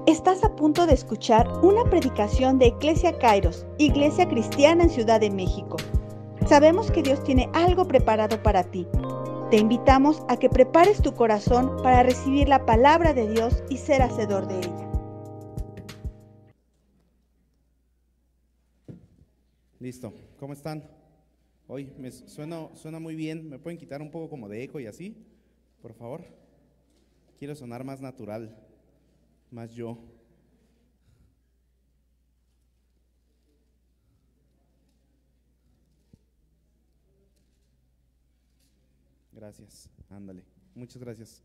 Estás a punto de escuchar una predicación de Iglesia Kairos, Iglesia Cristiana en Ciudad de México. Sabemos que Dios tiene algo preparado para ti. Te invitamos a que prepares tu corazón para recibir la palabra de Dios y ser hacedor de ella. Listo, ¿cómo están? Hoy suena muy bien. ¿Me pueden quitar un poco como de eco y así? Por favor. Quiero sonar más natural, más yo. Gracias, ándale. Muchas gracias.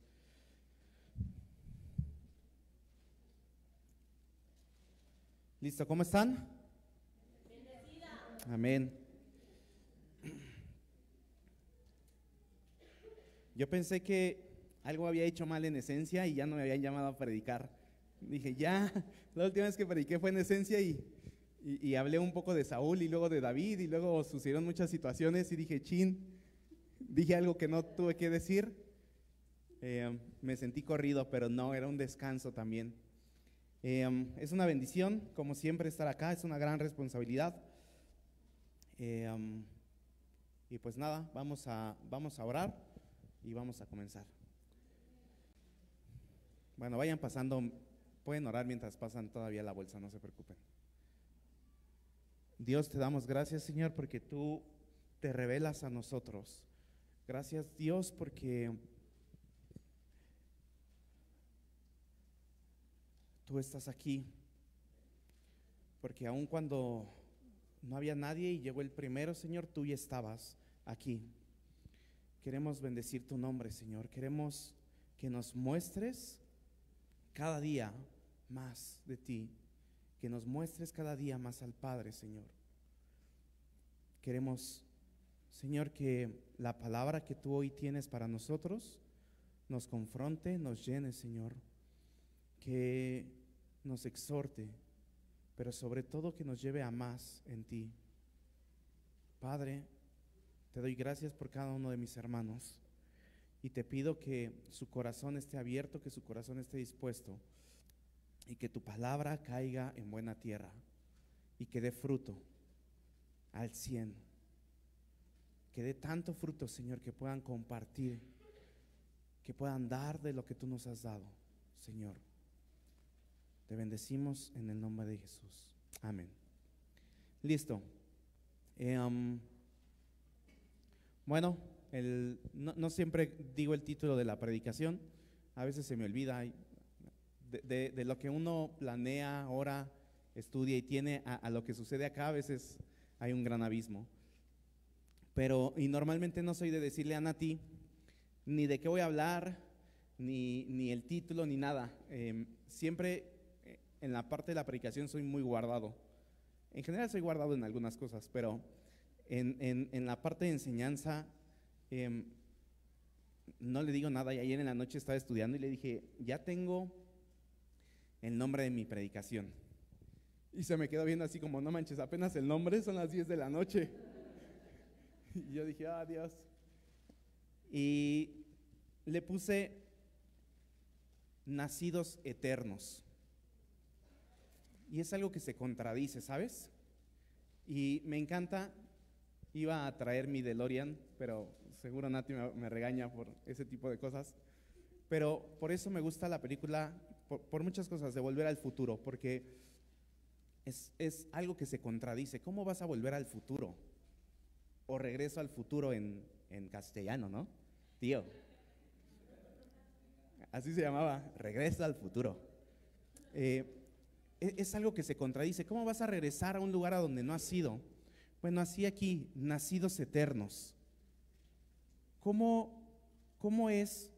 ¿Listo? ¿Cómo están? Bendecida. Amén. Yo pensé que algo había hecho mal en Esencia y ya no me habían llamado a predicar. Dije, ya, la última vez que prediqué fue en Esencia y hablé un poco de Saúl y luego de David y luego sucedieron muchas situaciones y dije, dije algo que no tuve que decir. Me sentí corrido, pero no, era un descanso también. Es una bendición, como siempre, estar acá, es una gran responsabilidad. Y pues nada, vamos a orar y vamos a comenzar. Bueno, vayan pasando, pueden orar mientras pasan todavía la bolsa, no se preocupen. Dios, te damos gracias, Señor, porque tú te revelas a nosotros. Gracias, Dios, porque tú estás aquí. Porque aun cuando no había nadie y llegó el primero, Señor, tú ya estabas aquí. Queremos bendecir tu nombre, Señor. Queremos que nos muestres cada día más de ti, que nos muestres cada día más al Padre, Señor. Queremos, Señor, que la palabra que tú hoy tienes para nosotros nos confronte, nos llene, Señor, que nos exhorte, pero sobre todo que nos lleve a más en ti. Padre, te doy gracias por cada uno de mis hermanos. Y te pido que su corazón esté abierto, que su corazón esté dispuesto y que tu palabra caiga en buena tierra y que dé fruto al 100. Que dé tanto fruto, Señor, que puedan compartir, que puedan dar de lo que tú nos has dado, Señor. Te bendecimos en el nombre de Jesús. Amén. Listo. Bueno. No siempre digo el título de la predicación, a veces se me olvida. De lo que uno planea, ora, estudia y tiene a lo que sucede acá, a veces hay un gran abismo. Y normalmente no soy de decirle a Nati ni de qué voy a hablar, ni el título, ni nada. Siempre en la parte de la predicación soy muy guardado. En general soy guardado en algunas cosas, pero en la parte de enseñanza no le digo nada. Y ayer en la noche estaba estudiando y le dije, ya tengo el nombre de mi predicación. Y se me quedó viendo así como, no manches, apenas el nombre, son las 10 de la noche. Y yo dije, Dios. Y le puse nacidos eternos. Y es algo que se contradice, ¿sabes? Y me encanta. Iba a traer mi DeLorean, pero seguro Nati me regaña por ese tipo de cosas. Pero por eso me gusta la película, por muchas cosas, de Volver al Futuro, porque es algo que se contradice. ¿Cómo vas a volver al futuro? O Regreso al Futuro en castellano, ¿no? Tío. Así se llamaba, Regreso al Futuro. Es algo que se contradice. ¿Cómo vas a regresar a un lugar a donde no has ido? Bueno, así aquí, nacidos eternos. ¿Cómo es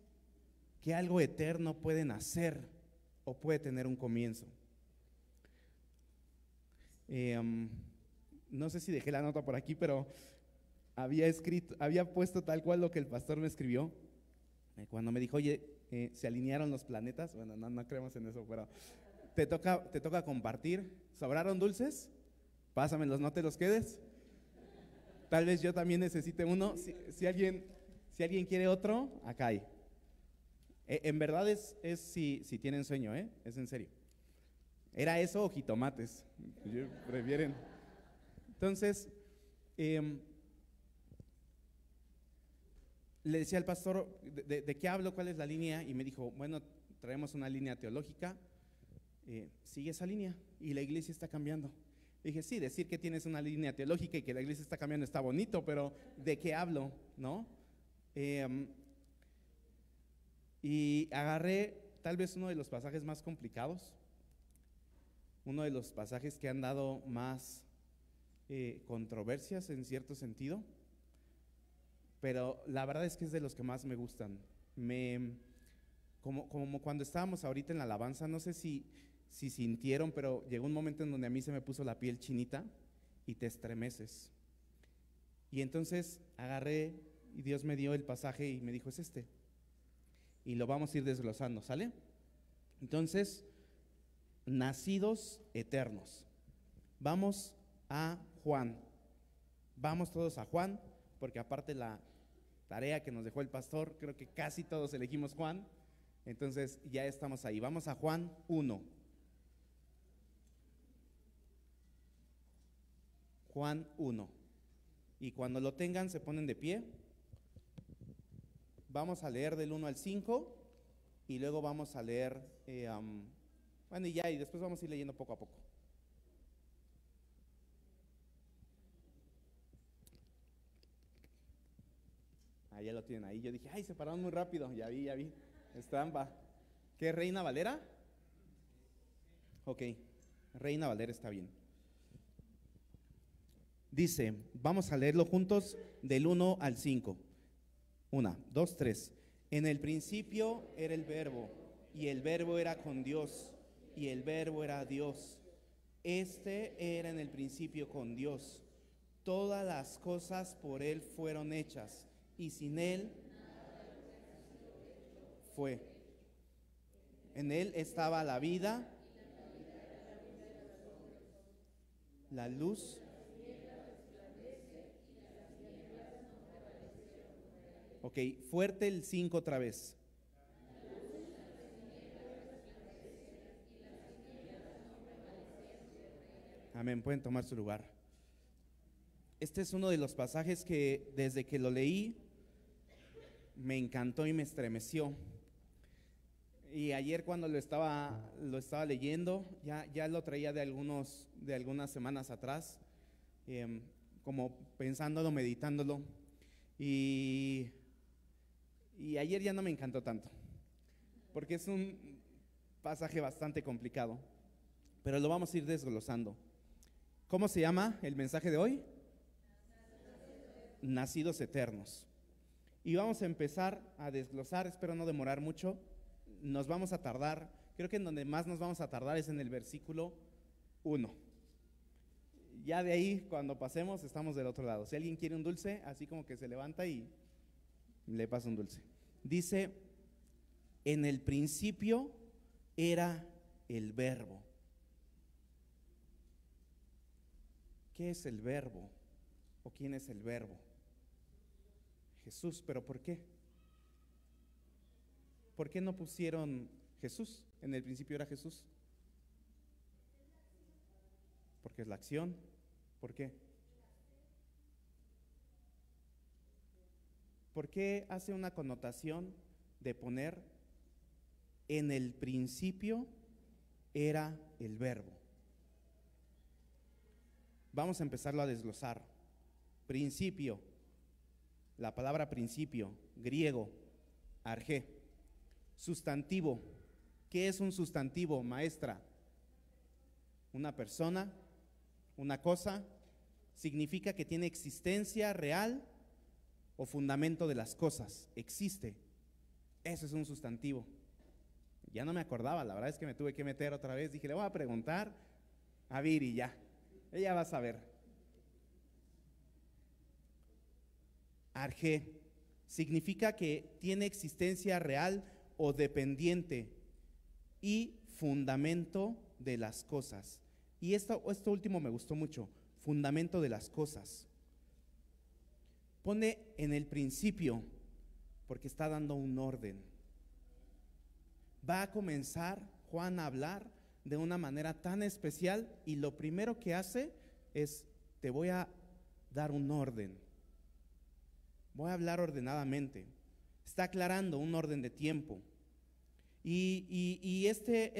que algo eterno puede nacer o puede tener un comienzo? No sé si dejé la nota por aquí, pero había puesto tal cual lo que el pastor me escribió. Cuando me dijo, oye, se alinearon los planetas. Bueno, no creemos en eso, pero te toca compartir. ¿Sobraron dulces? Pásamelos, no te los quedes. Tal vez yo también necesite uno. Si alguien quiere otro, acá hay. En verdad es si tienen sueño, es en serio. ¿Era eso o jitomates? Prefieren. Entonces, le decía al pastor, ¿de qué hablo? ¿Cuál es la línea? Y me dijo, bueno, traemos una línea teológica, sigue esa línea y la iglesia está cambiando. Dije, sí, decir que tienes una línea teológica y que la iglesia está cambiando está bonito, pero ¿de qué hablo? ¿No? Y agarré tal vez uno de los pasajes más complicados, uno de los pasajes que han dado más controversias en cierto sentido, pero la verdad es que es de los que más me gustan. Como cuando estábamos ahorita en la alabanza, no sé si sintieron, pero llegó un momento en donde a mí se me puso la piel chinita y te estremeces. Y entonces agarré y Dios me dio el pasaje y me dijo, es este. Y lo vamos a ir desglosando, ¿sale? Entonces, nacidos eternos. Vamos a Juan. Vamos todos a Juan, porque aparte la tarea que nos dejó el pastor, creo que casi todos elegimos Juan. Entonces ya estamos ahí. Vamos a Juan 1. Juan 1. Y cuando lo tengan se ponen de pie. Vamos a leer del 1 al 5 y luego vamos a leer, bueno, y después vamos a ir leyendo poco a poco. Ya lo tienen ahí. Yo dije, ay, se pararon muy rápido. Ya vi. Es trampa. ¿Qué, Reina Valera? Ok, Reina Valera está bien. Dice, vamos a leerlo juntos del 1 al 5. 1, 2, 3. En el principio era el verbo, y el verbo era con Dios, y el verbo era Dios. Este era en el principio con Dios. Todas las cosas por Él fueron hechas, y sin Él fue. En Él estaba la vida, la luz. Ok, fuerte el 5 otra vez. Amén, pueden tomar su lugar. Este es uno de los pasajes que desde que lo leí me encantó y me estremeció. Y ayer cuando lo estaba leyendo, ya lo traía de algunas semanas atrás, como pensándolo, meditándolo. Y ayer ya no me encantó tanto, porque es un pasaje bastante complicado, pero lo vamos a ir desglosando. ¿Cómo se llama el mensaje de hoy? Nacidos eternos. Y vamos a empezar a desglosar, espero no demorar mucho. Nos vamos a tardar, creo que en donde más nos vamos a tardar es en el versículo 1. Ya de ahí, cuando pasemos, estamos del otro lado. Si alguien quiere un dulce, así como que se levanta y le pasa un dulce. Dice, en el principio era el verbo. ¿Qué es el verbo? ¿O quién es el verbo? Jesús, ¿pero por qué? ¿Por qué no pusieron Jesús? En el principio era Jesús. Porque es la acción. ¿Por qué? ¿Por qué hace una connotación de poner en el principio era el verbo? Vamos a empezarlo a desglosar. Principio, la palabra principio, griego, argé. Sustantivo, ¿qué es un sustantivo, maestra? Una persona, una cosa, significa que tiene existencia real o fundamento de las cosas, existe. Eso es un sustantivo. Ya no me acordaba, la verdad es que me tuve que meter otra vez. Dije, le voy a preguntar a Viri, ya. Ella va a saber. Argé significa que tiene existencia real o dependiente y fundamento de las cosas. Y esto último me gustó mucho, fundamento de las cosas. Pone en el principio, porque está dando un orden. Va a comenzar Juan a hablar de una manera tan especial y lo primero que hace es: te voy a dar un orden, voy a hablar ordenadamente. Está aclarando un orden de tiempo. Y este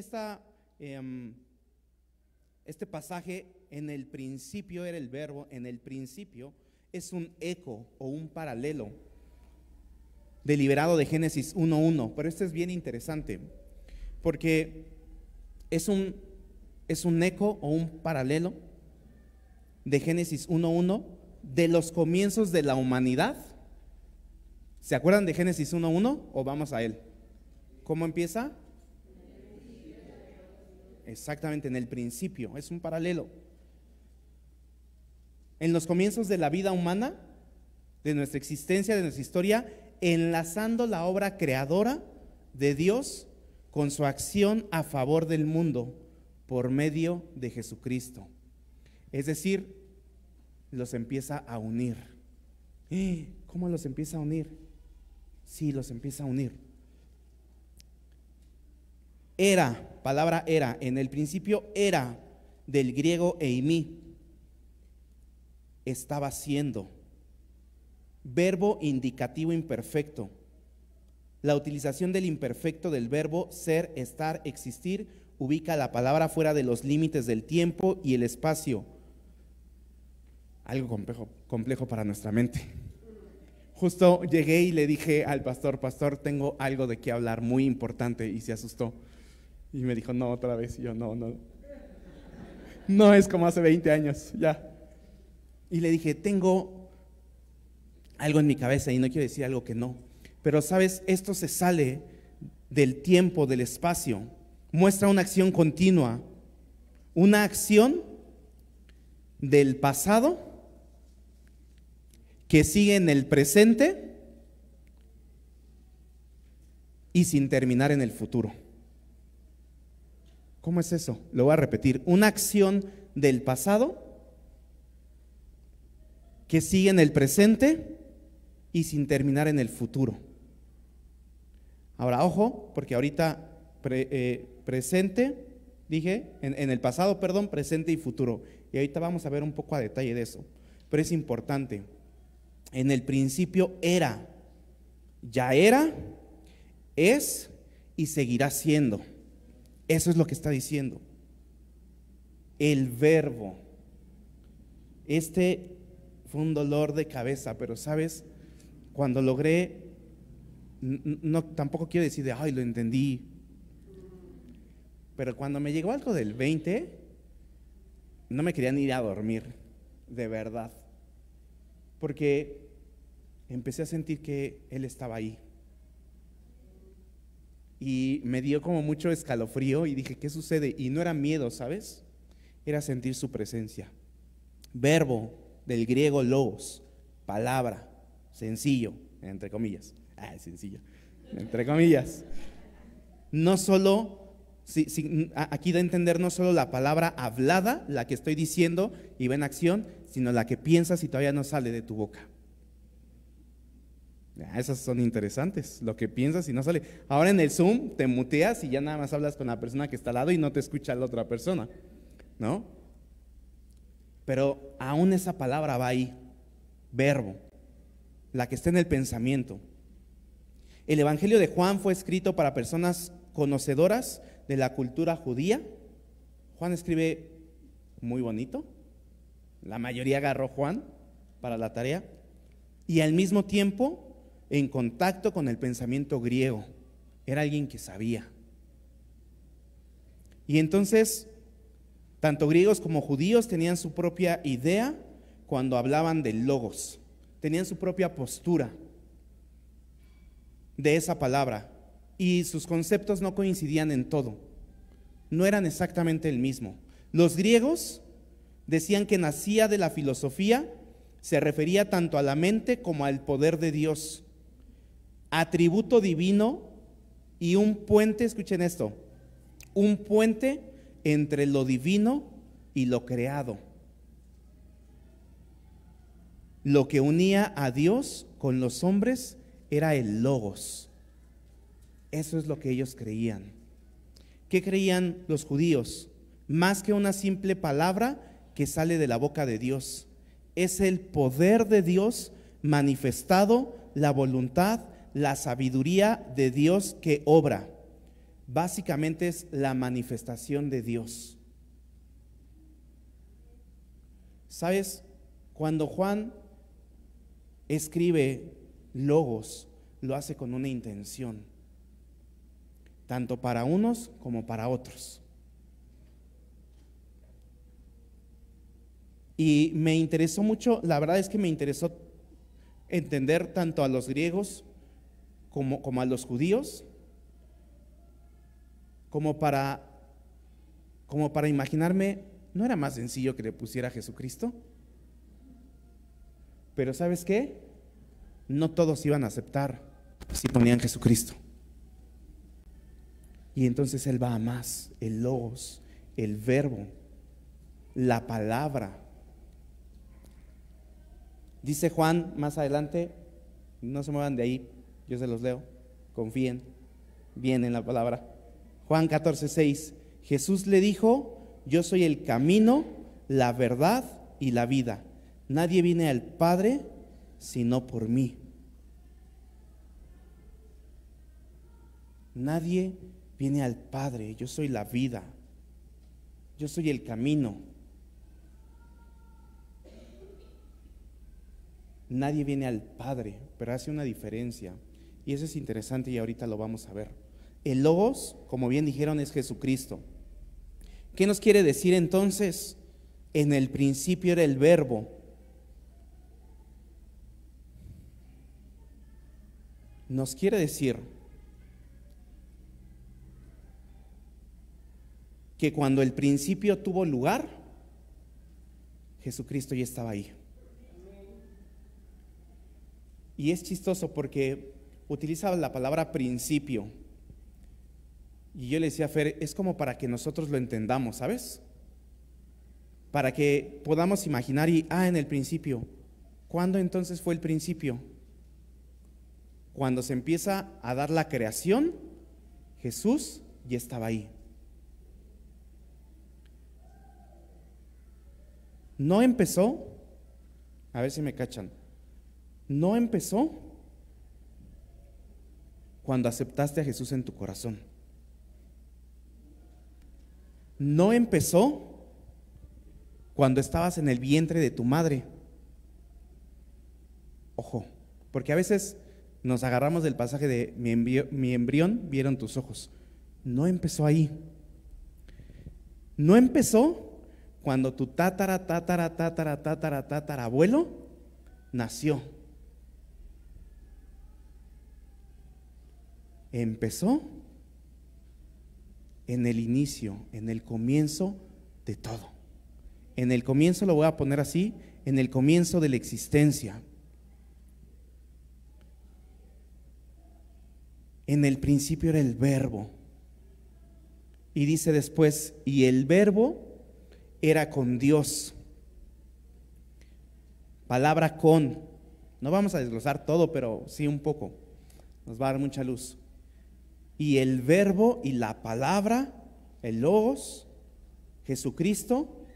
pasaje, en el principio era el verbo, en el principio, es un eco o un paralelo deliberado de Génesis 1:1, pero este es bien interesante porque es un eco o un paralelo de Génesis 1:1 de los comienzos de la humanidad. ¿Se acuerdan de Génesis 1:1 o vamos a él? ¿Cómo empieza? Exactamente, en el principio, es un paralelo. En los comienzos de la vida humana, de nuestra existencia, de nuestra historia, enlazando la obra creadora de Dios con su acción a favor del mundo por medio de Jesucristo. Es decir, los empieza a unir. ¿Cómo los empieza a unir? Sí, los empieza a unir. Era, palabra era, en el principio era, del griego eimi, estaba siendo. Verbo indicativo imperfecto. La utilización del imperfecto del verbo ser, estar, existir ubica la palabra fuera de los límites del tiempo y el espacio. Algo complejo para nuestra mente. Justo llegué y le dije al pastor: tengo algo de qué hablar muy importante, y se asustó y me dijo: no, otra vez. Y yo: no es como hace 20 años, ya. Y le dije: tengo algo en mi cabeza y no quiero decir algo que no, pero sabes, esto se sale del tiempo, del espacio, muestra una acción continua, una acción del pasado que sigue en el presente y sin terminar en el futuro. ¿Cómo es eso? Lo voy a repetir: una acción del pasado que sigue en el presente y sin terminar en el futuro. Ahora, ojo, porque ahorita presente, dije, en el pasado, perdón, presente y futuro. Y ahorita vamos a ver un poco a detalle de eso, pero es importante. En el principio era, ya era, es y seguirá siendo. Eso es lo que está diciendo. El verbo. Fue un dolor de cabeza, pero sabes, cuando logré, no, tampoco quiero decir de ay, lo entendí, pero cuando me llegó algo del 20, no me quería ni ir a dormir, de verdad, porque empecé a sentir que Él estaba ahí. Y me dio como mucho escalofrío y dije: ¿qué sucede? Y no era miedo, ¿sabes? Era sentir su presencia. Verbo, del griego logos, palabra, sencillo, entre comillas. Sencillo, entre comillas. No solo, aquí da a entender no solo la palabra hablada, la que estoy diciendo y va en acción, sino la que piensas y todavía no sale de tu boca. Esas son interesantes, lo que piensas y no sale. Ahora en el Zoom te muteas y ya nada más hablas con la persona que está al lado y no te escucha la otra persona, ¿no? Pero aún esa palabra va ahí, verbo, la que está en el pensamiento. El Evangelio de Juan fue escrito para personas conocedoras de la cultura judía. Juan escribe muy bonito, la mayoría agarró Juan para la tarea, y al mismo tiempo en contacto con el pensamiento griego. Era alguien que sabía. Y entonces, tanto griegos como judíos tenían su propia idea cuando hablaban del logos, tenían su propia postura de esa palabra, y sus conceptos no coincidían en todo, no eran exactamente el mismo. Los griegos decían que nacía de la filosofía, se refería tanto a la mente como al poder de Dios, atributo divino y un puente, escuchen esto, un puente entre lo divino y lo creado. Lo que unía a Dios con los hombres era el logos. Eso es lo que ellos creían, ¿Qué creían los judíos? Más que una simple palabra que sale de la boca de Dios. Es el poder de Dios manifestado, la voluntad, la sabiduría de Dios que obra. Básicamente es la manifestación de Dios. ¿Sabes? Cuando Juan escribe logos, lo hace con una intención, tanto para unos como para otros. Y me interesó mucho, la verdad es que me interesó entender tanto a los griegos como a los judíos, como para imaginarme, ¿no era más sencillo que le pusiera a Jesucristo? Pero ¿sabes qué? No todos iban a aceptar si ponían Jesucristo. Y entonces Él va a más, el logos, el verbo, la palabra. Dice Juan más adelante, no se muevan de ahí, yo se los leo, confíen bien en la palabra. Juan 14:6, Jesús le dijo: yo soy el camino, la verdad y la vida. Nadie viene al Padre sino por mí. Nadie viene al Padre, yo soy la vida, yo soy el camino. Nadie viene al Padre, pero hace una diferencia. Y eso es interesante y ahorita lo vamos a ver. El Logos, como bien dijeron, es Jesucristo. ¿Qué nos quiere decir entonces? En el principio era el Verbo. Nos quiere decir que cuando el principio tuvo lugar, Jesucristo ya estaba ahí. Y es chistoso porque utiliza la palabra principio. Y yo le decía a Fer, es como para que nosotros lo entendamos, ¿sabes? Para que podamos imaginar en el principio. ¿Cuándo entonces fue el principio? Cuando se empieza a dar la creación, Jesús ya estaba ahí. No empezó, a ver si me cachan, no empezó cuando aceptaste a Jesús en tu corazón. No empezó cuando estabas en el vientre de tu madre. Ojo, porque a veces nos agarramos del pasaje de mi embrión vieron tus ojos. No empezó ahí. No empezó cuando tu tatarabuelo nació. Empezó en el inicio, en el comienzo de todo. En el comienzo, lo voy a poner así, en el comienzo de la existencia. En el principio era el Verbo. Y dice después, y el Verbo era con Dios. Palabra con. No vamos a desglosar todo, pero sí un poco. Nos va a dar mucha luz. Y el Verbo y la palabra, el Logos, Jesucristo,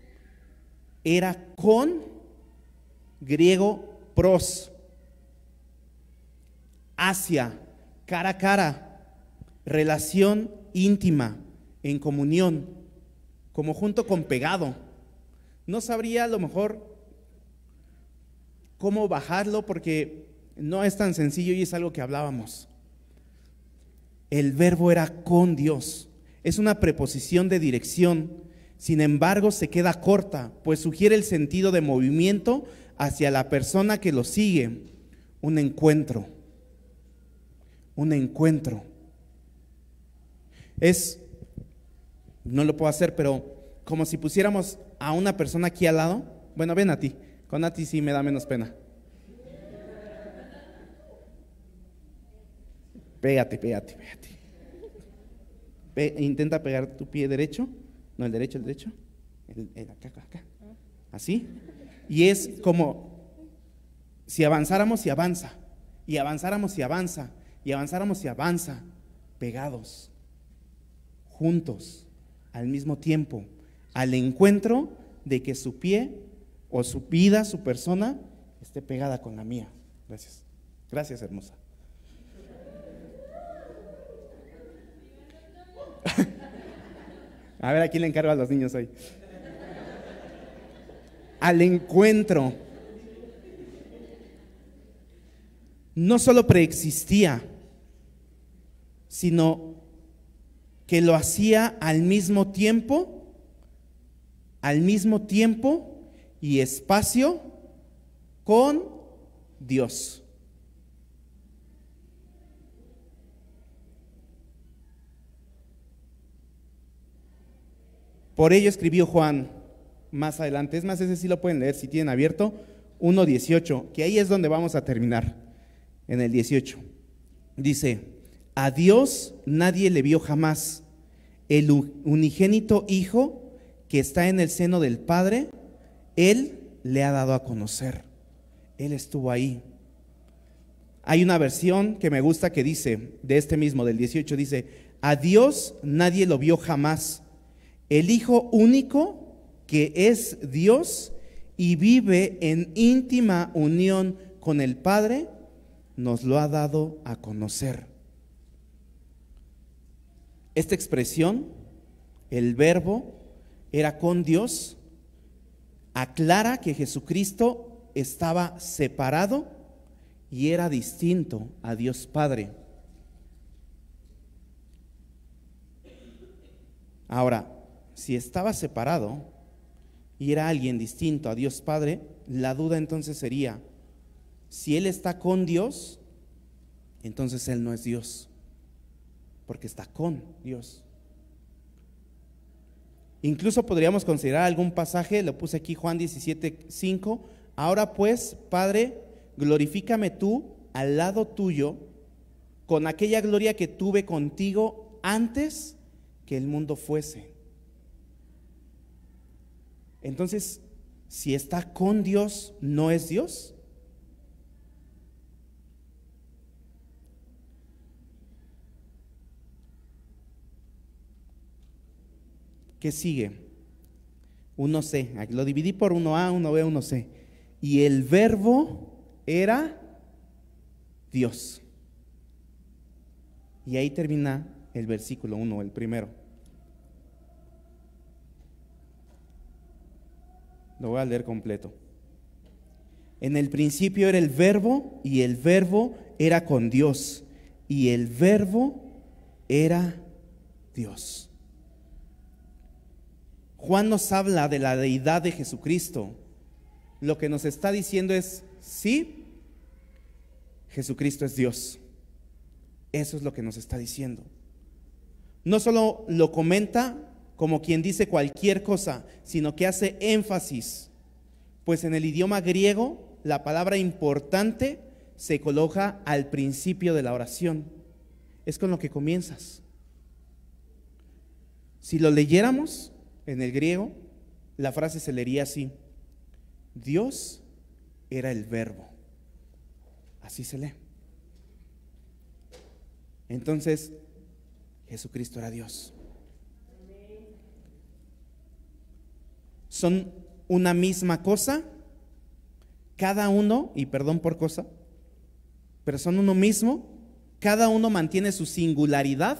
era con, griego pros, hacia, cara a cara, relación íntima, en comunión, como junto con pegado. No sabría a lo mejor cómo bajarlo porque no es tan sencillo y es algo que hablábamos. El Verbo era con Dios. Es una preposición de dirección, sin embargo se queda corta, pues sugiere el sentido de movimiento hacia la persona que lo sigue. Un encuentro. Un encuentro. No lo puedo hacer, pero como si pusiéramos a una persona aquí al lado. Bueno, ven a ti. Con Nati sí me da menos pena. Pégate. Intenta pegar tu pie derecho. No, el derecho. El acá. Así. Y es como si avanzáramos y avanza. Y avanzáramos y avanza. Y avanzáramos y avanza. Pegados. juntos, al mismo tiempo, al encuentro de que su pie o su vida, su persona, esté pegada con la mía. Gracias. Gracias, hermosa. A ver, ¿a quién le encargo a los niños hoy? Al encuentro. No solo preexistía, sino que lo hacía al mismo tiempo y espacio con Dios. Por ello escribió Juan más adelante, es más, ese sí lo pueden leer si tienen abierto, 1:18, que ahí es donde vamos a terminar, en el 18. Dice: a Dios nadie le vio jamás, el unigénito Hijo que está en el seno del Padre, Él le ha dado a conocer. Él estuvo ahí. Hay una versión que me gusta que dice, de este mismo, del 18, dice: a Dios nadie lo vio jamás, el Hijo único que es Dios y vive en íntima unión con el Padre, nos lo ha dado a conocer. Esta expresión, el verbo era con Dios, aclara que Jesucristo estaba separado y era distinto a Dios Padre. Ahora, si estaba separado y era alguien distinto a Dios Padre, la duda entonces sería, si Él está con Dios, entonces Él no es Dios, porque está con Dios. Incluso podríamos considerar algún pasaje, lo puse aquí, Juan 17:5, ahora pues, Padre, glorifícame tú al lado tuyo con aquella gloria que tuve contigo antes que el mundo fuese. Entonces, si está con Dios, ¿no es Dios? ¿Qué sigue? 1C, lo dividí por 1A, 1B, 1C. Y el verbo era Dios. Y ahí termina el versículo 1, el primero. Lo voy a leer completo. En el principio era el verbo, y el verbo era con Dios, y el verbo era Dios. Juan nos habla de la deidad de Jesucristo. Lo que nos está diciendo es, sí, Jesucristo es Dios. Eso es lo que nos está diciendo. No solo lo comenta como quien dice cualquier cosa, sino que hace énfasis, pues en el idioma griego la palabra importante se coloca al principio de la oración. Es con lo que comienzas. Si lo leyéramos en el griego, la frase se leería así: Dios era el verbo. Así se lee. Entonces, Jesucristo era Dios. Son una misma cosa, cada uno, y perdón por cosa, pero son uno mismo, cada uno mantiene su singularidad,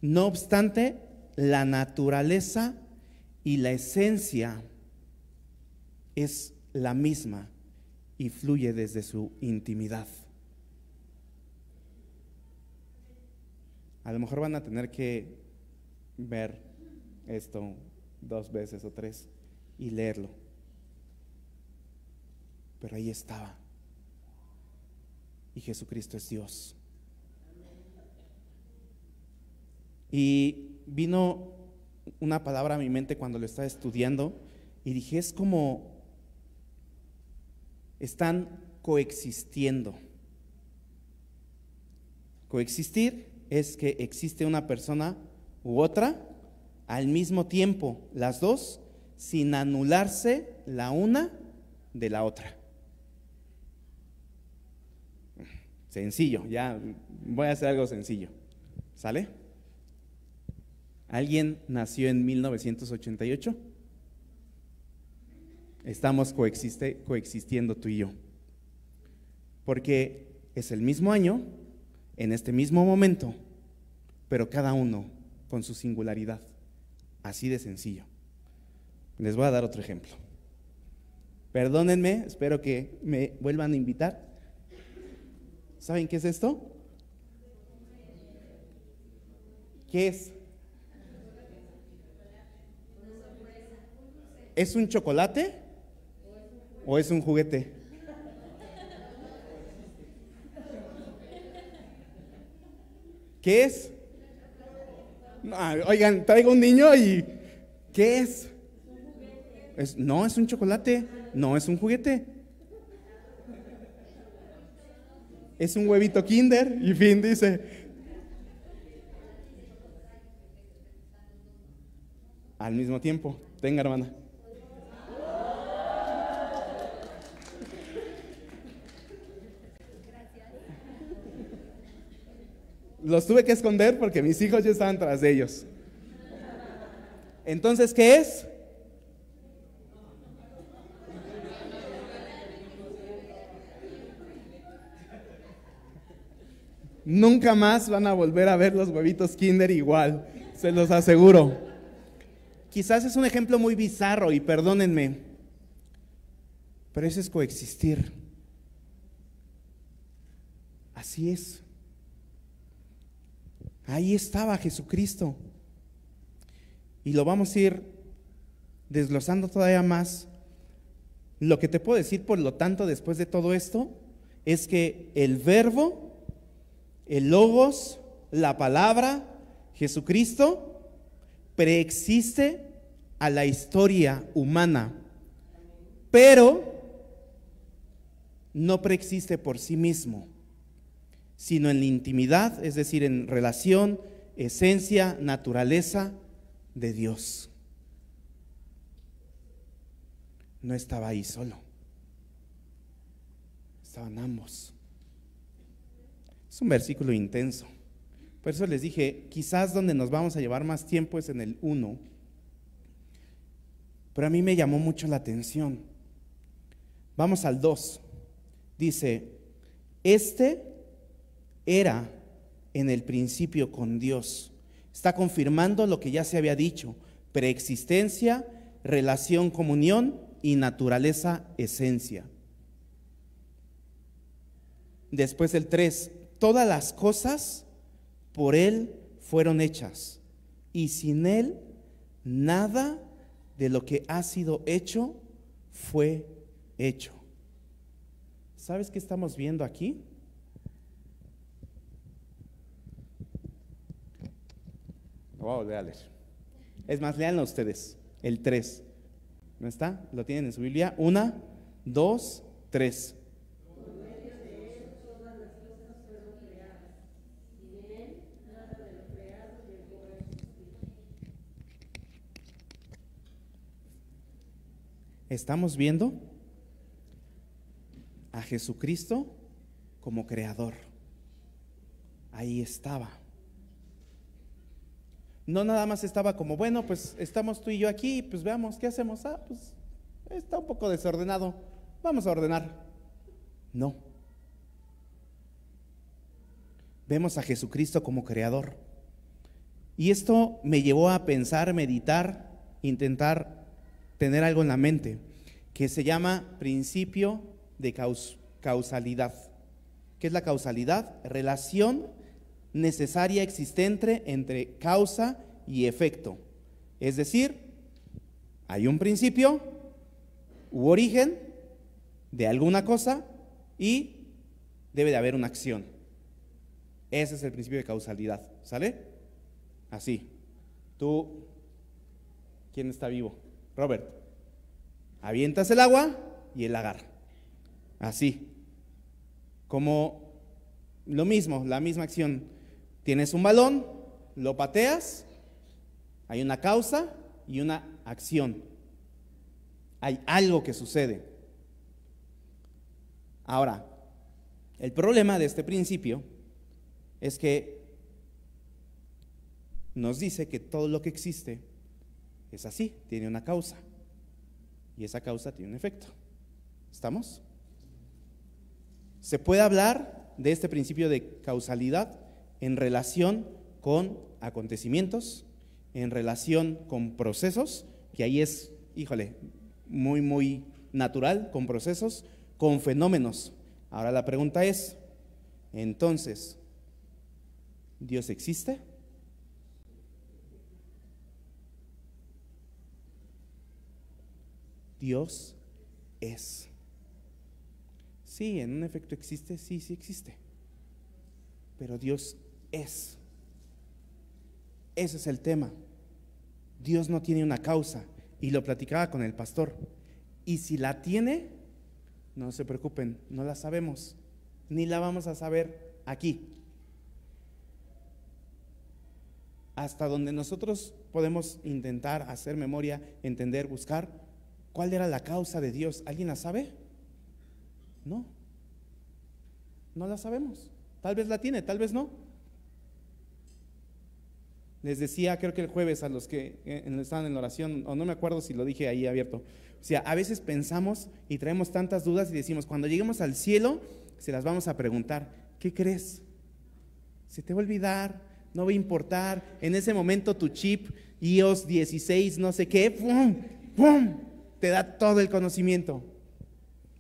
no obstante, la naturaleza y la esencia es la misma y fluye desde su intimidad. A lo mejor van a tener que ver esto 2 veces o 3 y leerlo, pero ahí estaba. Y Jesucristo es Dios. Y vino una palabra a mi mente cuando lo estaba estudiando y dije, es como están coexistiendo. Coexistir es que existe una persona u otra al mismo tiempo, las dos, sin anularse la una de la otra. Sencillo, ya voy a hacer algo sencillo. ¿Sale? ¿Alguien nació en 1988? Estamos coexistiendo tú y yo, porque es el mismo año, en este mismo momento, pero cada uno con su singularidad, así de sencillo. Les voy a dar otro ejemplo. Perdónenme, espero que me vuelvan a invitar. ¿Saben qué es esto? ¿Qué es? ¿Es un chocolate o es un juguete? ¿Qué es? No, oigan, traigo un niño y ¿qué es? No, es un chocolate, no es un juguete. Es un huevito Kinder y fin, dice. Al mismo tiempo, tenga, hermana. Los tuve que esconder porque mis hijos ya estaban tras de ellos. Entonces, ¿qué es? Nunca más van a volver a ver los huevitos Kinder igual, se los aseguro. Quizás es un ejemplo muy bizarro y perdónenme, pero eso es coexistir. Así es. Ahí estaba Jesucristo. Y lo vamos a ir desglosando todavía más. Lo que te puedo decir, por lo tanto, después de todo esto, es que el verbo, el logos, la palabra, Jesucristo, preexiste a la historia humana, pero no preexiste por sí mismo, sino en la intimidad, es decir, en relación, esencia, naturaleza de Dios. No estaba ahí solo, estaban ambos. Es un versículo intenso. Por eso les dije, quizás donde nos vamos a llevar más tiempo es en el 1, pero a mí me llamó mucho la atención. Vamos al 2. Dice, este era en el principio con Dios. Está confirmando lo que ya se había dicho: preexistencia, relación, comunión y naturaleza, esencia. Después el 3, todas las cosas por Él fueron hechas, y sin Él nada de lo que ha sido hecho fue hecho. ¿Sabes qué estamos viendo aquí? Lo voy a volver a leer. Es más, léanlo ustedes, el 3. ¿No está? ¿Lo tienen en su Biblia? 1, 2, 3. Estamos viendo a Jesucristo como creador. Ahí estaba. No nada más estaba como, bueno, pues estamos tú y yo aquí, pues veamos qué hacemos. Pues está un poco desordenado, vamos a ordenar. No. Vemos a Jesucristo como creador. Y esto me llevó a pensar, meditar, intentar tener algo en la mente que se llama principio de causalidad. ¿Qué es la causalidad? Relación necesaria existente entre causa y efecto. Es decir, hay un principio u origen de alguna cosa y debe de haber una acción. Ese es el principio de causalidad, ¿sale? Así. Tú, ¿quién está vivo? Robert, avientas el agua y él agarra. Así. Como lo mismo, la misma acción. Tienes un balón, lo pateas, hay una causa y una acción. Hay algo que sucede. Ahora, el problema de este principio es que nos dice que todo lo que existe es así, tiene una causa. Y esa causa tiene un efecto. ¿Estamos? Se puede hablar de este principio de causalidad en relación con acontecimientos, en relación con procesos, que ahí es, híjole, muy natural, con procesos, con fenómenos. Ahora la pregunta es, entonces, ¿Dios existe? Dios es. Sí, en un efecto existe, sí existe. Pero Dios es. Ese es el tema. Dios no tiene una causa. Y lo platicaba con el pastor. Y si la tiene, no se preocupen, no la sabemos. Ni la vamos a saber aquí. Hasta donde nosotros podemos intentar hacer memoria, entender, buscar, ¿cuál era la causa de Dios? ¿Alguien la sabe? No la sabemos. Tal vez la tiene, tal vez no. Les decía, creo que el jueves a los que estaban en la oración, o no me acuerdo si lo dije ahí abierto, o sea, a veces pensamos y traemos tantas dudas y decimos, cuando lleguemos al cielo, se las vamos a preguntar, ¿qué crees? Se te va a olvidar, no va a importar, en ese momento tu chip iOS 16, no sé qué, ¡pum! ¡Pum! Te da todo el conocimiento.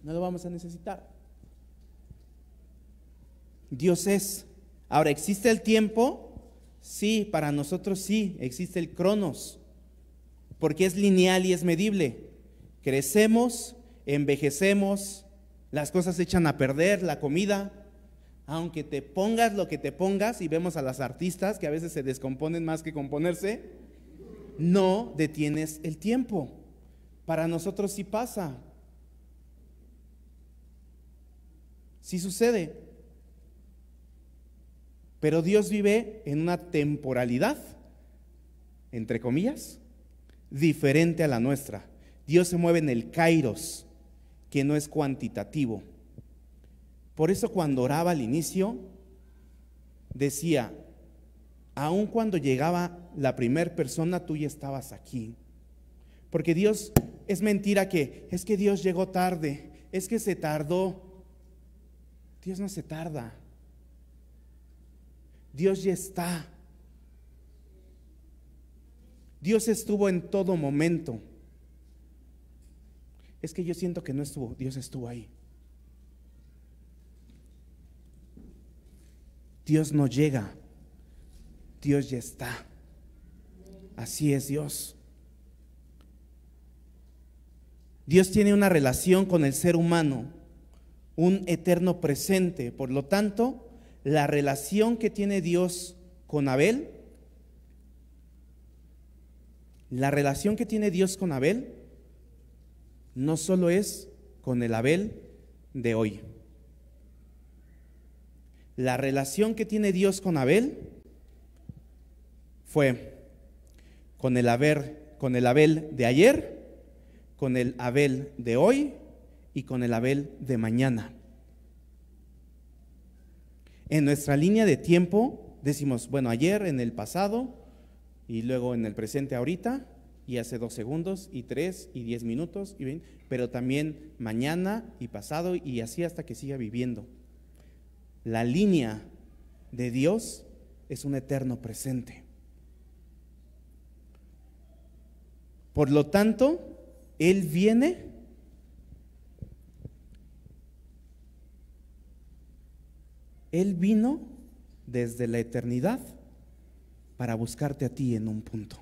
No lo vamos a necesitar. Dios es. Ahora, ¿existe el tiempo? Sí, para nosotros sí, existe el cronos, porque es lineal y es medible. Crecemos, envejecemos, las cosas se echan a perder, la comida, aunque te pongas lo que te pongas, y vemos a las artistas que a veces se descomponen más que componerse, no detienes el tiempo. Para nosotros sí pasa, sí sucede. Pero Dios vive en una temporalidad, entre comillas, diferente a la nuestra. Dios se mueve en el kairos, que no es cuantitativo. Por eso cuando oraba al inicio, decía, aun cuando llegaba la primera persona, tú ya estabas aquí. Porque Dios, es mentira que, es que Dios llegó tarde, es que se tardó. Dios no se tarda. Dios ya está. Dios estuvo en todo momento. Es que yo siento que no estuvo, Dios estuvo ahí. Dios no llega, Dios ya está. Así es Dios. Dios tiene una relación con el ser humano, un eterno presente. Por lo tanto, la relación que tiene Dios con Abel, no solo es con el Abel de hoy. La relación que tiene Dios con Abel fue con el Abel de ayer, con el Abel de hoy y con el Abel de mañana. En nuestra línea de tiempo decimos, bueno, ayer, en el pasado, y luego en el presente ahorita, y hace 2 segundos, y 3, y 10 minutos, y 20, pero también mañana y pasado, y así hasta que siga viviendo. La línea de Dios es un eterno presente. Por lo tanto, Él vino desde la eternidad para buscarte a ti en un punto.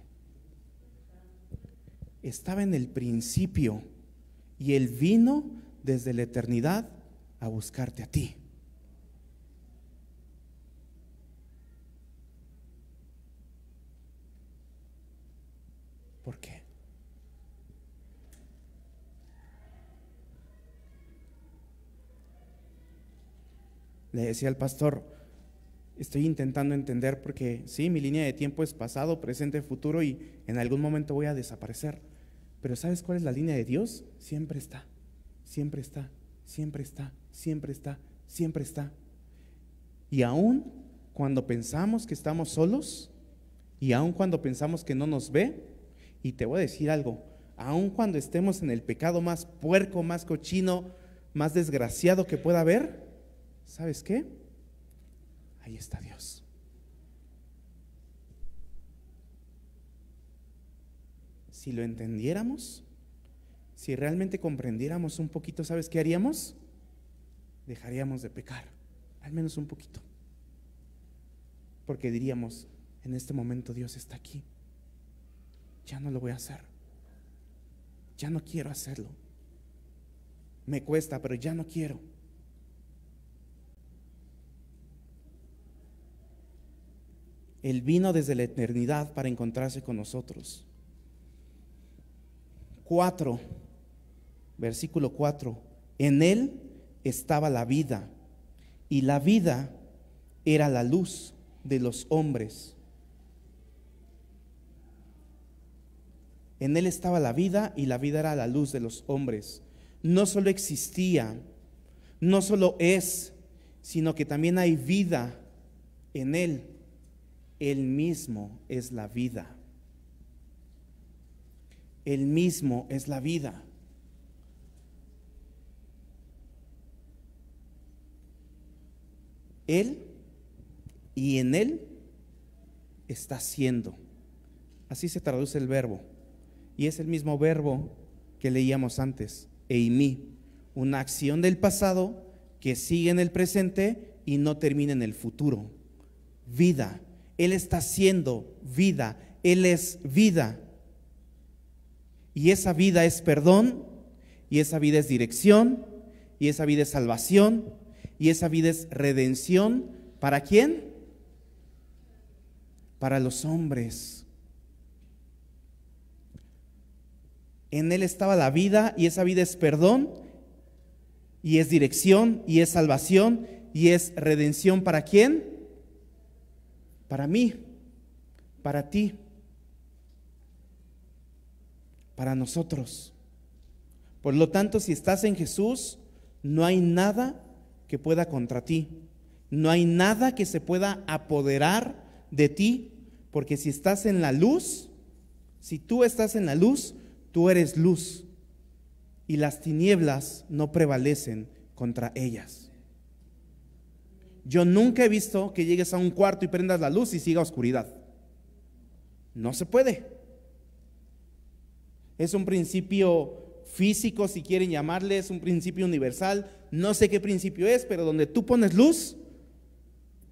Estaba en el principio y Él vino desde la eternidad a buscarte a ti. ¿Por qué? Le decía al pastor, estoy intentando entender porque sí, mi línea de tiempo es pasado, presente, futuro y en algún momento voy a desaparecer. Pero ¿sabes cuál es la línea de Dios? Siempre está, siempre está, siempre está, siempre está, siempre está. Y aún cuando pensamos que estamos solos, Y aun cuando pensamos que no nos ve, y te voy a decir algo, aun cuando estemos en el pecado más puerco, más cochino, más desgraciado que pueda haber, ¿sabes qué? Ahí está Dios. Si lo entendiéramos, si realmente comprendiéramos un poquito, ¿sabes qué haríamos? Dejaríamos de pecar, al menos un poquito. Porque diríamos, en este momento Dios está aquí. Ya no lo voy a hacer. Ya no quiero hacerlo. Me cuesta, pero ya no quiero. Él vino desde la eternidad para encontrarse con nosotros. 4, versículo 4. En Él estaba la vida, y la vida era la luz de los hombres. En Él estaba la vida, y la vida era la luz de los hombres. No solo existía, no solo es, sino que también hay vida en Él. Él mismo es la vida. Él mismo es la vida. Él y en Él está siendo. Así se traduce el verbo. Y es el mismo verbo que leíamos antes, eimi, una acción del pasado que sigue en el presente y no termina en el futuro. Vida. Él está siendo vida. Él es vida. Y esa vida es perdón, y esa vida es dirección, y esa vida es salvación, y esa vida es redención. ¿Para quién? Para los hombres. En Él estaba la vida, y esa vida es perdón, y es dirección, y es salvación, y es redención. ¿Para quién? Para mí, para ti, para nosotros. Por lo tanto, si estás en Jesús, no hay nada que pueda contra ti. No hay nada que se pueda apoderar de ti, porque si estás en la luz, si tú estás en la luz, tú eres luz, y las tinieblas no prevalecen contra ellas. Yo nunca he visto que llegues a un cuarto y prendas la luz y siga oscuridad. No se puede. Es un principio físico, si quieren llamarle, es un principio universal. No sé qué principio es, pero donde tú pones luz,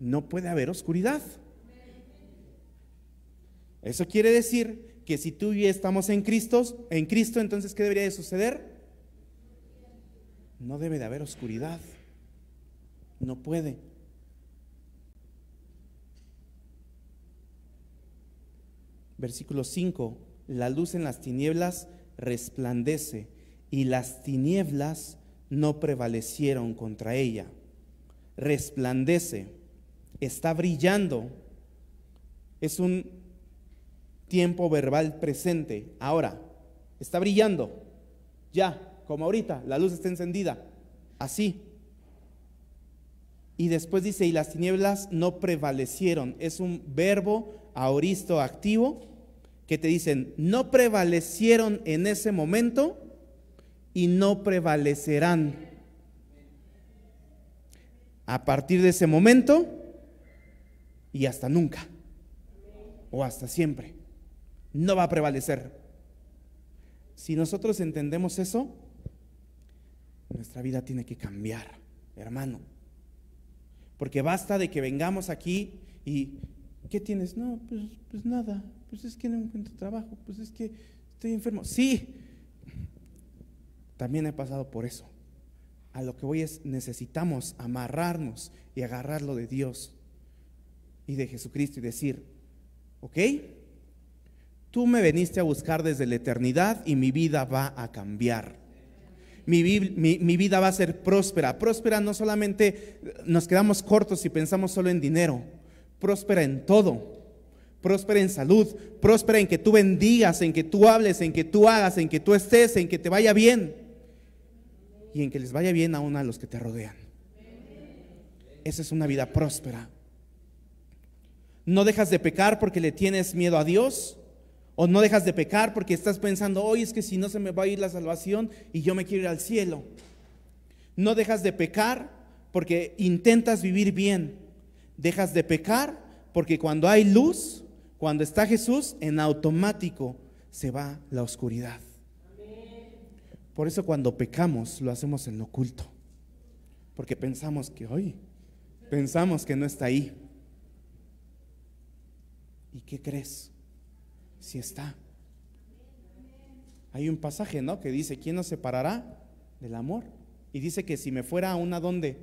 no puede haber oscuridad. Eso quiere decir que si tú y yo estamos en Cristo, entonces ¿qué debería de suceder? No debe de haber oscuridad. No puede. Versículo 5, la luz en las tinieblas resplandece, y las tinieblas no prevalecieron contra ella. Resplandece, está brillando, es un tiempo verbal presente. Ahora, está brillando, ya, como ahorita, la luz está encendida, así. Y después dice, y las tinieblas no prevalecieron. Es un verbo aoristo activo que te dicen, no prevalecieron en ese momento y no prevalecerán. A partir de ese momento y hasta nunca, o hasta siempre, no va a prevalecer. Si nosotros entendemos eso, nuestra vida tiene que cambiar, hermano. Porque basta de que vengamos aquí y ¿qué tienes? No, pues nada, pues es que no encuentro trabajo, pues es que estoy enfermo. Sí, también he pasado por eso. A lo que voy es, necesitamos amarrarnos y agarrarlo de Dios y de Jesucristo y decir, ok, tú me viniste a buscar desde la eternidad y mi vida va a cambiar. Mi vida va a ser próspera. Próspera no solamente, nos quedamos cortos si pensamos solo en dinero. Próspera en todo. Próspera en salud. Próspera en que tú bendigas, en que tú hables, en que tú hagas, en que tú estés, en que te vaya bien. Y en que les vaya bien aún a los que te rodean. Esa es una vida próspera. No dejas de pecar porque le tienes miedo a Dios. O no dejas de pecar porque estás pensando, hoy es que si no se me va a ir la salvación y yo me quiero ir al cielo. No dejas de pecar porque intentas vivir bien. Dejas de pecar porque cuando hay luz, cuando está Jesús, en automático se va la oscuridad. Por eso cuando pecamos lo hacemos en lo oculto, porque pensamos que no está ahí. ¿Y qué crees? Si está. Hay un pasaje, ¿no?, que dice, ¿quién nos separará del amor? Y dice que si me fuera aún a dónde,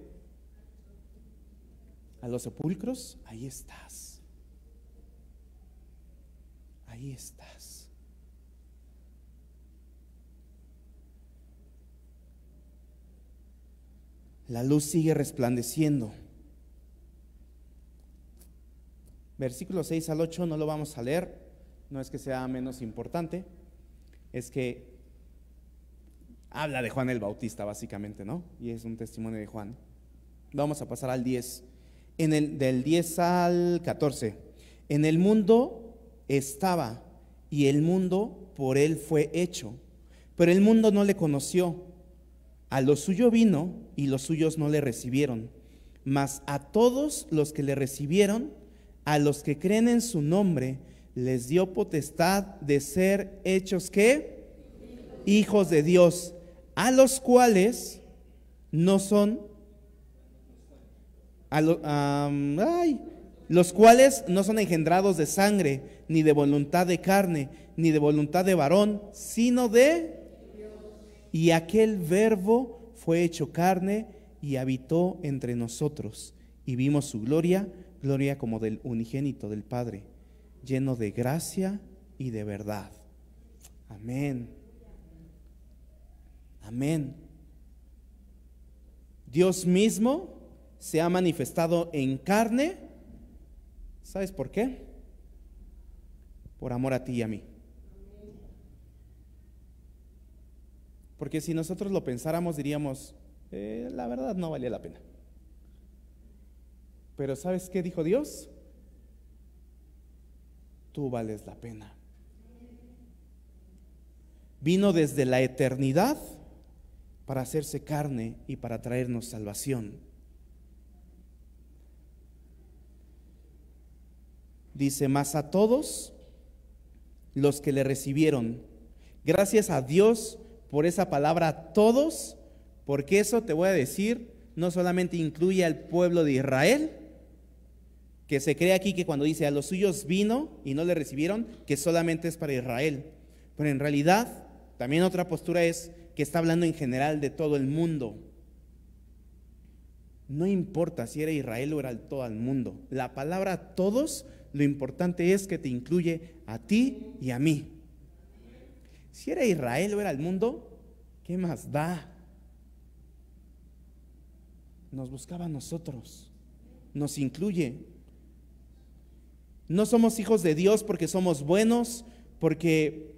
a los sepulcros, ahí estás. Ahí estás. La luz sigue resplandeciendo. Versículos 6 al 8 no lo vamos a leer, no es que sea menos importante, es que habla de Juan el Bautista básicamente, ¿no? Y es un testimonio de Juan. Vamos a pasar al 10. Del 10 al 14. En el mundo estaba, y el mundo por él fue hecho, pero el mundo no le conoció. A lo suyo vino, y los suyos no le recibieron. Mas a todos los que le recibieron, a los que creen en su nombre, les dio potestad de ser hechos, ¿qué? Hijos de Dios, a los cuales no son, los cuales no son engendrados de sangre, ni de voluntad de carne, ni de voluntad de varón, sino de Dios. Y aquel Verbo fue hecho carne y habitó entre nosotros, y vimos su gloria, gloria como del unigénito del Padre, lleno de gracia y de verdad. Amén. Amén. Dios mismo se ha manifestado en carne. ¿Sabes por qué? Por amor a ti y a mí. Porque si nosotros lo pensáramos, diríamos, la verdad no valía la pena. Pero ¿sabes qué dijo Dios? Tú vales la pena. Vino desde la eternidad para hacerse carne y para traernos salvación. Dice, más a todos los que le recibieron. Gracias a Dios por esa palabra todos, porque eso te voy a decir, no solamente incluye al pueblo de Israel, que se cree aquí que cuando dice a los suyos vino y no le recibieron, que solamente es para Israel. Pero en realidad, también otra postura es que está hablando en general de todo el mundo. No importa si era Israel o era todo el mundo. La palabra todos, lo importante es que te incluye a ti y a mí. Si era Israel o era el mundo, ¿qué más da? Nos buscaba a nosotros, nos incluye. No somos hijos de Dios porque somos buenos, porque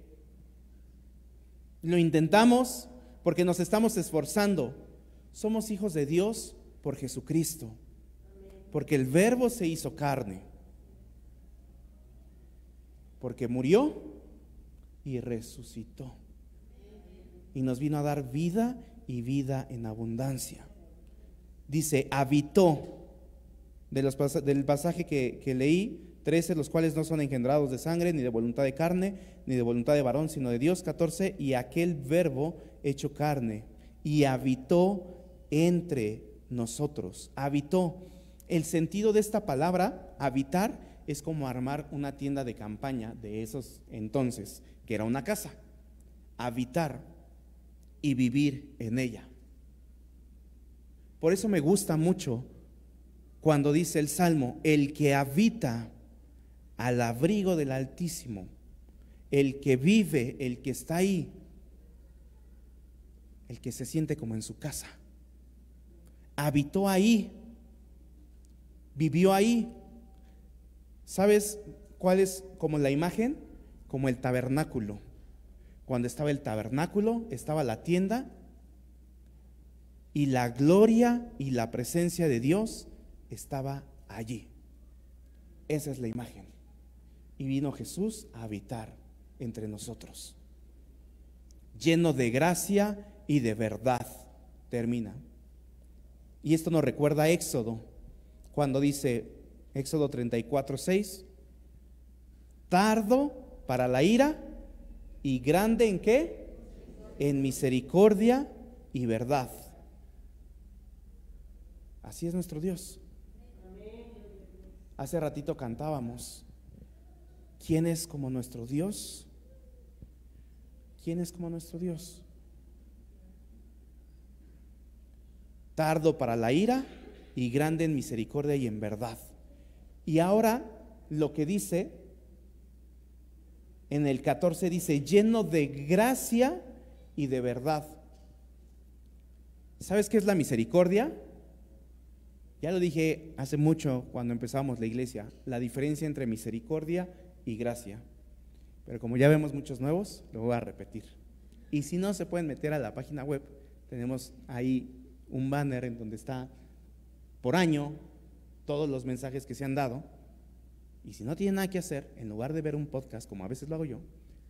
lo intentamos, porque nos estamos esforzando. Somos hijos de Dios por Jesucristo, porque el Verbo se hizo carne, porque murió y resucitó, y nos vino a dar vida y vida en abundancia. Dice, habitó, del pasaje que leí, 13, los cuales no son engendrados de sangre, ni de voluntad de carne, ni de voluntad de varón, sino de Dios. 14, y aquel Verbo hecho carne y habitó entre nosotros. Habitó. El sentido de esta palabra, habitar, es como armar una tienda de campaña de esos entonces, que era una casa. Habitar y vivir en ella. Por eso me gusta mucho cuando dice el Salmo, el que habita al abrigo del Altísimo, el que vive, el que está ahí, el que se siente como en su casa, habitó ahí, vivió ahí. ¿Sabes cuál es como la imagen? Como el tabernáculo. Cuando estaba el tabernáculo, estaba la tienda, y la gloria y la presencia de Dios estaba allí. Esa es la imagen. Y vino Jesús a habitar entre nosotros, lleno de gracia y de verdad. Termina. Y esto nos recuerda a Éxodo, cuando dice Éxodo 34:6, tardo para la ira y grande ¿en qué? En misericordia y verdad. Así es nuestro Dios. Hace ratito cantábamos, ¿quién es como nuestro Dios? ¿Quién es como nuestro Dios? Tardo para la ira y grande en misericordia y en verdad. Y ahora lo que dice en el 14 dice, lleno de gracia y de verdad. ¿Sabes qué es la misericordia? Ya lo dije hace mucho cuando empezamos la iglesia, la diferencia entre misericordia y gracia. Pero como ya vemos muchos nuevos, lo voy a repetir. Y si no, se pueden meter a la página web. Tenemos ahí un banner en donde está por año todos los mensajes que se han dado. Y si no tienen nada que hacer, en lugar de ver un podcast, como a veces lo hago yo,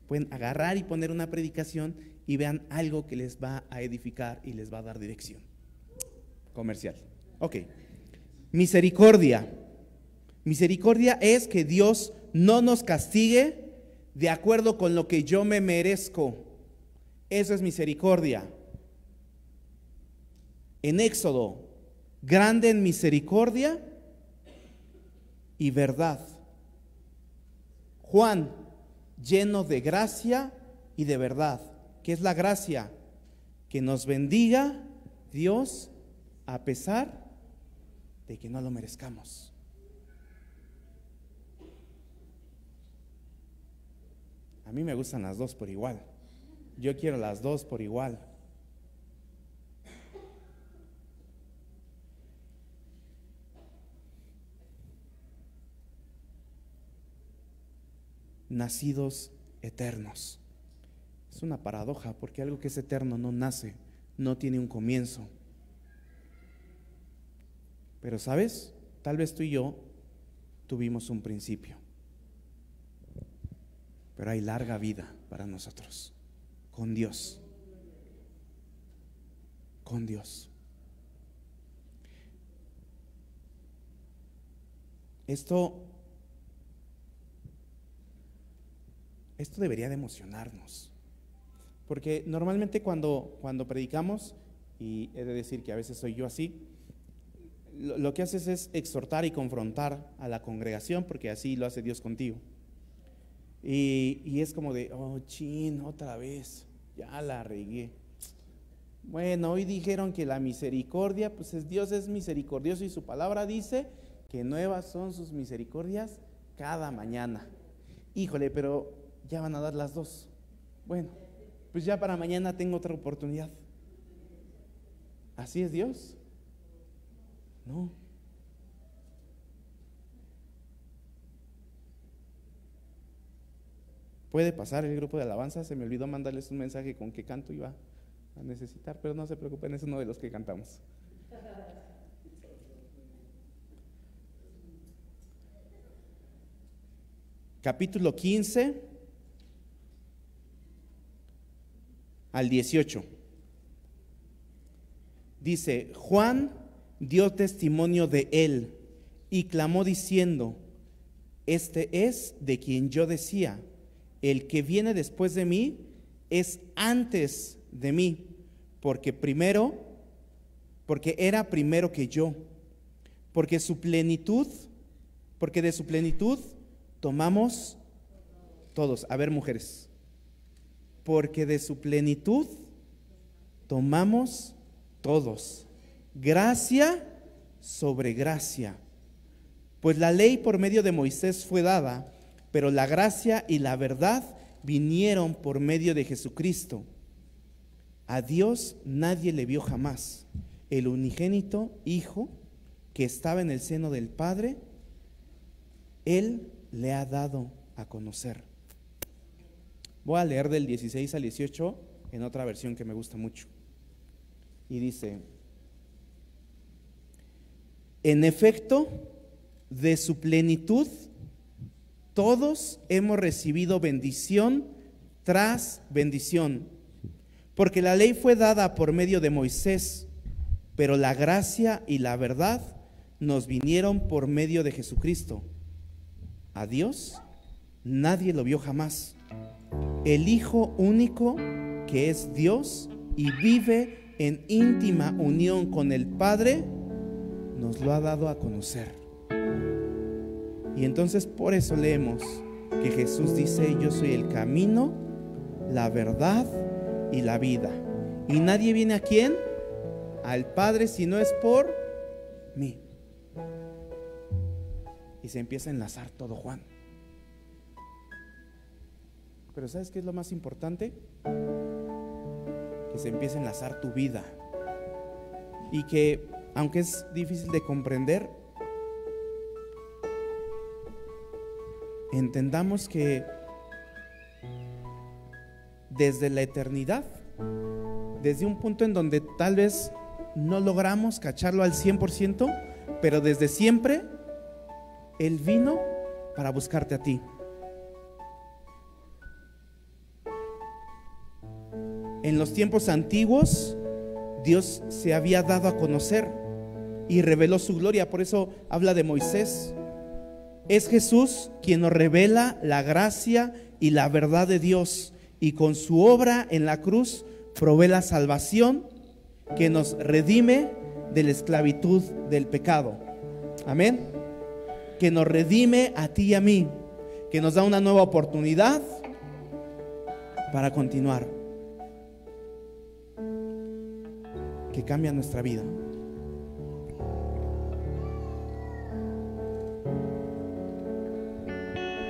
pueden agarrar y poner una predicación y vean algo que les va a edificar y les va a dar dirección. Comercial. Ok. Misericordia. Misericordia es que Dios no nos castigue de acuerdo con lo que yo me merezco. Eso es misericordia. En Éxodo, grande en misericordia y verdad. Juan, lleno de gracia y de verdad. ¿Qué es la gracia? Que nos bendiga Dios a pesar de que no lo merezcamos. A mí me gustan las dos por igual. Yo quiero las dos por igual. Nacidos eternos. Es una paradoja porque algo que es eterno no nace, no tiene un comienzo. Pero ¿sabes? Tal vez tú y yo tuvimos un principio, pero hay larga vida para nosotros con Dios. Con Dios. Esto debería de emocionarnos, porque normalmente cuando predicamos, y he de decir que a veces soy yo así, lo que haces es exhortar y confrontar a la congregación, porque así lo hace Dios contigo. Y es como de, oh, chin, otra vez, ya la regué. Bueno, hoy dijeron que la misericordia, pues Dios es misericordioso y su palabra dice que nuevas son sus misericordias cada mañana. Híjole, pero ya van a dar las dos. Bueno, pues ya para mañana tengo otra oportunidad. ¿Así es Dios? No. Puede pasar el grupo de alabanza, se me olvidó mandarles un mensaje con qué canto iba a necesitar, pero no se preocupen, es uno de los que cantamos. Capítulo 15 al 18. Dice, Juan dio testimonio de él y clamó diciendo, este es de quien yo decía, el que viene después de mí es antes de mí, porque era primero que yo, porque de su plenitud tomamos todos. A ver, mujeres, porque de su plenitud tomamos todos, gracia sobre gracia. Pues la ley por medio de Moisés fue dada, pero la gracia y la verdad vinieron por medio de Jesucristo. A Dios nadie le vio jamás. El unigénito Hijo que estaba en el seno del Padre, Él le ha dado a conocer. Voy a leer del 16 al 18 en otra versión que me gusta mucho. Y dice, en efecto, de su plenitud todos hemos recibido bendición tras bendición, porque la ley fue dada por medio de Moisés, pero la gracia y la verdad nos vinieron por medio de Jesucristo. A Dios nadie lo vio jamás. El Hijo único, que es Dios y vive en íntima unión con el Padre, nos lo ha dado a conocer. Y entonces por eso leemos que Jesús dice: yo soy el camino, la verdad y la vida. Y nadie viene ¿a quién? Al Padre, si no es por mí. Y se empieza a enlazar todo, Juan. Pero ¿sabes qué es lo más importante? Que se empiece a enlazar tu vida. Y que, aunque es difícil de comprender, entendamos que desde la eternidad, desde un punto en donde tal vez no logramos cacharlo al 100%, pero desde siempre Él vino para buscarte a ti. En los tiempos antiguos, Dios se había dado a conocer y reveló su gloria. Por eso habla de Moisés. Es Jesús quien nos revela la gracia y la verdad de Dios, y con su obra en la cruz provee la salvación que nos redime de la esclavitud del pecado. Amén. Que nos redime a ti y a mí, que nos da una nueva oportunidad para continuar, que cambia nuestra vida.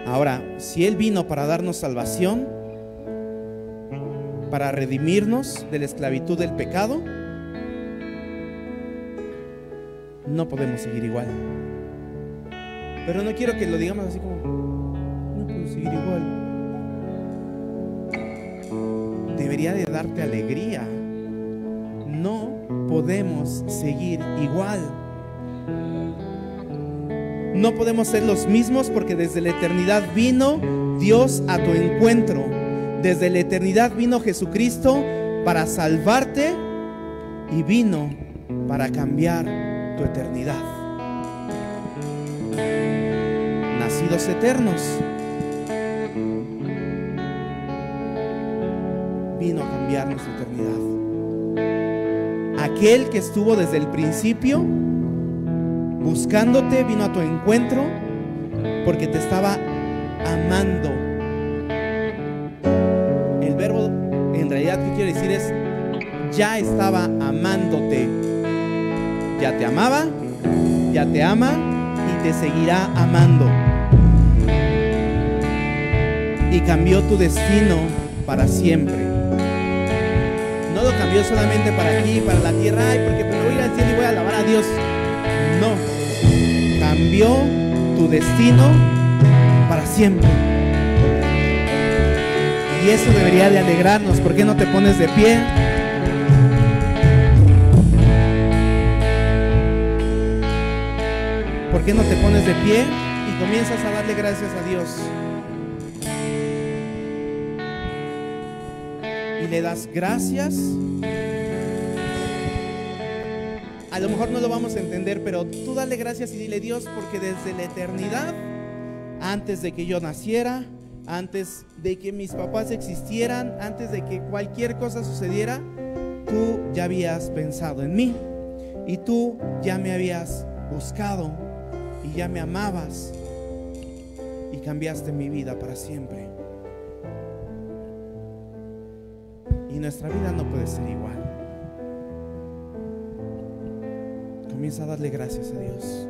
Ahora, si Él vino para darnos salvación, para redimirnos de la esclavitud del pecado, no podemos seguir igual. Pero no quiero que lo digamos así como: no puedo seguir igual. Debería de darte alegría. No podemos seguir igual. No podemos ser los mismos, porque desde la eternidad vino Dios a tu encuentro. Desde la eternidad vino Jesucristo para salvarte y vino para cambiar tu eternidad. Nacidos eternos, vino a cambiar nuestra eternidad. Aquel que estuvo desde el principio buscándote, vino a tu encuentro porque te estaba amando. El verbo en realidad que quiere decir es: ya estaba amándote. Ya te amaba, ya te ama y te seguirá amando. Y cambió tu destino para siempre. No lo cambió solamente para aquí, para la tierra, ay, porque me voy al cielo y voy a alabar a Dios. No, cambió tu destino para siempre. Y eso debería de alegrarnos. ¿Por qué no te pones de pie? ¿Por qué no te pones de pie y comienzas a darle gracias a Dios? Y le das gracias. A lo mejor no lo vamos a entender, pero tú dale gracias y dile: Dios, porque desde la eternidad, antes de que yo naciera, antes de que mis papás existieran, antes de que cualquier cosa sucediera, tú ya habías pensado en mí y tú ya me habías buscado y ya me amabas y cambiaste mi vida para siempre. Y nuestra vida no puede ser igual. Comienza a darle gracias a Dios.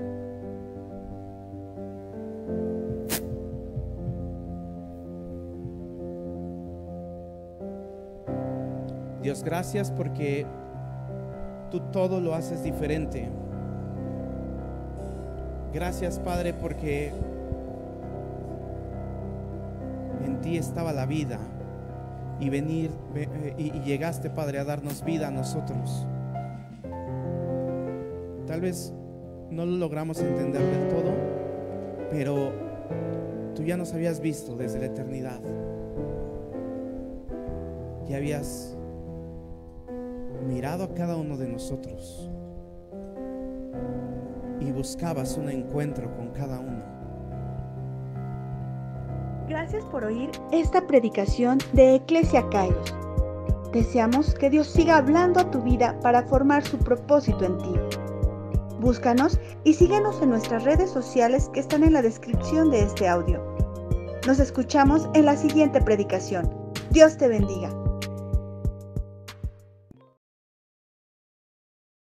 Dios, gracias porque tú todo lo haces diferente. Gracias, Padre, porque en ti estaba la vida y llegaste, Padre, a darnos vida a nosotros. Tal vez no lo logramos entender del todo, pero tú ya nos habías visto desde la eternidad. Ya habías mirado a cada uno de nosotros y buscabas un encuentro con cada uno. Gracias por oír esta predicación de Iglesia Kairos. Deseamos que Dios siga hablando a tu vida para formar su propósito en ti. Búscanos y síguenos en nuestras redes sociales que están en la descripción de este audio. Nos escuchamos en la siguiente predicación. Dios te bendiga.